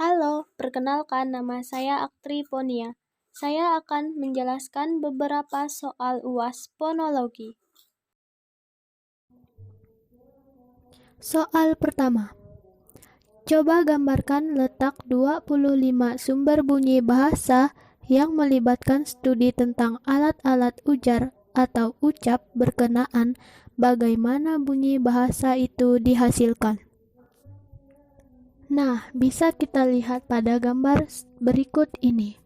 Halo, perkenalkan nama saya Aktri Ponia. Saya akan menjelaskan beberapa soal UAS fonologi. Soal pertama. Coba gambarkan letak 25 sumber bunyi bahasa yang melibatkan studi tentang alat-alat ujar atau ucap berkenaan bagaimana bunyi bahasa itu dihasilkan. Nah, bisa kita lihat pada gambar berikut ini.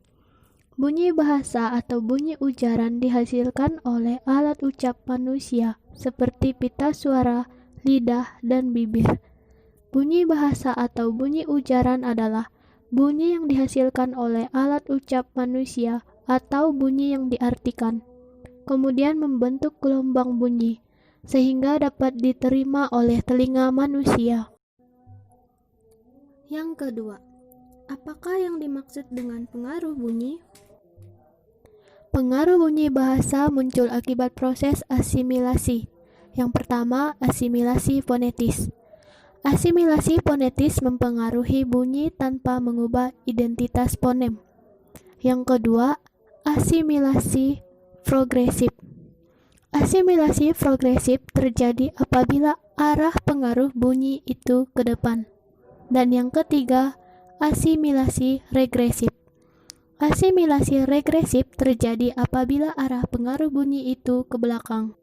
Bunyi bahasa atau bunyi ujaran dihasilkan oleh alat ucap manusia seperti pita suara, lidah, dan bibir. Bunyi bahasa atau bunyi ujaran adalah bunyi yang dihasilkan oleh alat ucap manusia atau bunyi yang diartikan, kemudian membentuk gelombang bunyi, sehingga dapat diterima oleh telinga manusia. Yang kedua, apakah yang dimaksud dengan pengaruh bunyi? Pengaruh bunyi bahasa muncul akibat proses asimilasi. Yang pertama, asimilasi fonetis. Asimilasi fonetis mempengaruhi bunyi tanpa mengubah identitas fonem. Yang kedua, asimilasi progresif. Asimilasi progresif terjadi apabila arah pengaruh bunyi itu ke depan. Dan yang ketiga, asimilasi regresif. Asimilasi regresif terjadi apabila arah pengaruh bunyi itu ke belakang.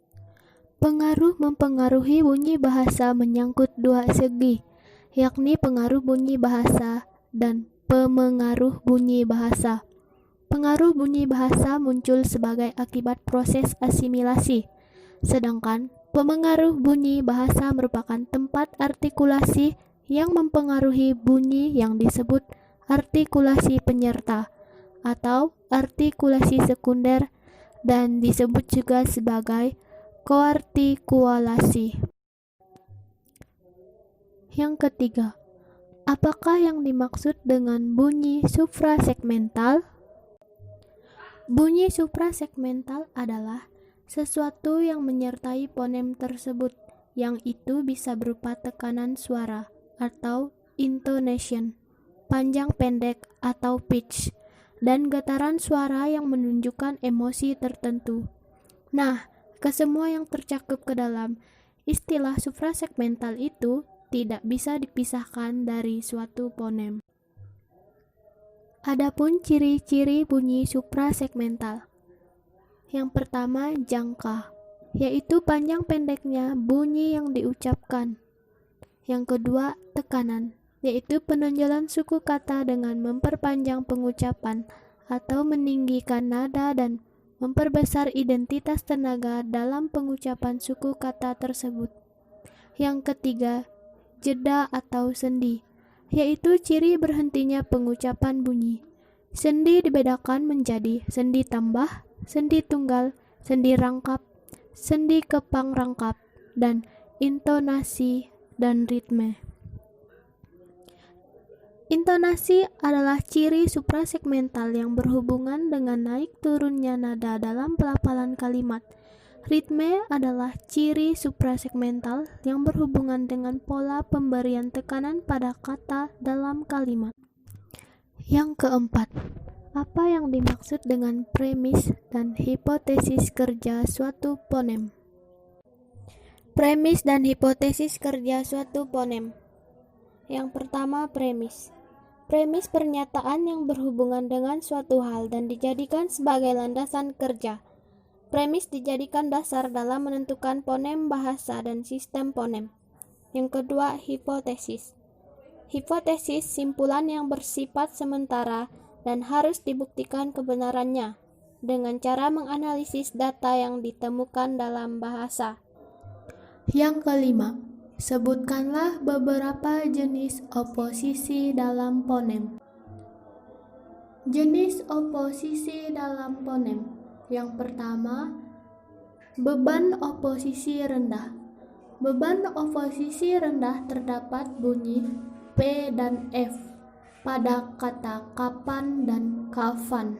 Pengaruh mempengaruhi bunyi bahasa menyangkut dua segi, yakni pengaruh bunyi bahasa dan pemengaruh bunyi bahasa. Pengaruh bunyi bahasa muncul sebagai akibat proses asimilasi, sedangkan pemengaruh bunyi bahasa merupakan tempat artikulasi yang mempengaruhi bunyi yang disebut artikulasi penyerta atau artikulasi sekunder dan disebut juga sebagai koartikulasi. Yang ketiga, apakah yang dimaksud dengan bunyi suprasegmental? Bunyi suprasegmental adalah sesuatu yang menyertai fonem tersebut, yang itu bisa berupa tekanan suara atau intonation, panjang pendek atau pitch, dan getaran suara yang menunjukkan emosi tertentu. Nah, kesemua yang tercakup ke dalam istilah suprasegmental itu tidak bisa dipisahkan dari suatu fonem. Adapun ciri-ciri bunyi suprasegmental. Yang pertama, jangka, yaitu panjang pendeknya bunyi yang diucapkan. Yang kedua, tekanan, yaitu penonjolan suku kata dengan memperpanjang pengucapan atau meninggikan nada dan memperbesar identitas tenaga dalam pengucapan suku kata tersebut. Yang ketiga, jeda atau sendi, yaitu ciri berhentinya pengucapan bunyi. Sendi dibedakan menjadi sendi tambah, sendi tunggal, sendi rangkap, sendi kepang rangkap, dan intonasi dan ritme. Intonasi adalah ciri suprasegmental yang berhubungan dengan naik turunnya nada dalam pelafalan kalimat. Ritme adalah ciri suprasegmental yang berhubungan dengan pola pemberian tekanan pada kata dalam kalimat. Yang keempat, apa yang dimaksud dengan premis dan hipotesis kerja suatu fonem? Premis dan hipotesis kerja suatu fonem. Yang pertama, premis. Premis pernyataan yang berhubungan dengan suatu hal dan dijadikan sebagai landasan kerja. Premis dijadikan dasar dalam menentukan fonem bahasa dan sistem fonem. Yang kedua, hipotesis. Hipotesis simpulan yang bersifat sementara dan harus dibuktikan kebenarannya dengan cara menganalisis data yang ditemukan dalam bahasa. Yang kelima, sebutkanlah beberapa jenis oposisi dalam fonem. Jenis oposisi dalam fonem. Yang pertama, beban oposisi rendah. Beban oposisi rendah terdapat bunyi P dan F pada kata kapan dan kafan.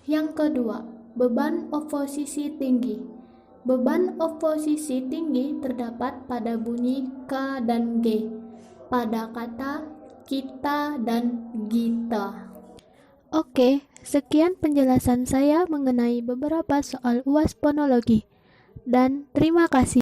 Yang kedua, beban oposisi tinggi. Beban oposisi tinggi terdapat pada bunyi K dan G pada kata kita, dan gita. Oke, sekian penjelasan saya mengenai beberapa soal UAS fonologi. Dan terima kasih.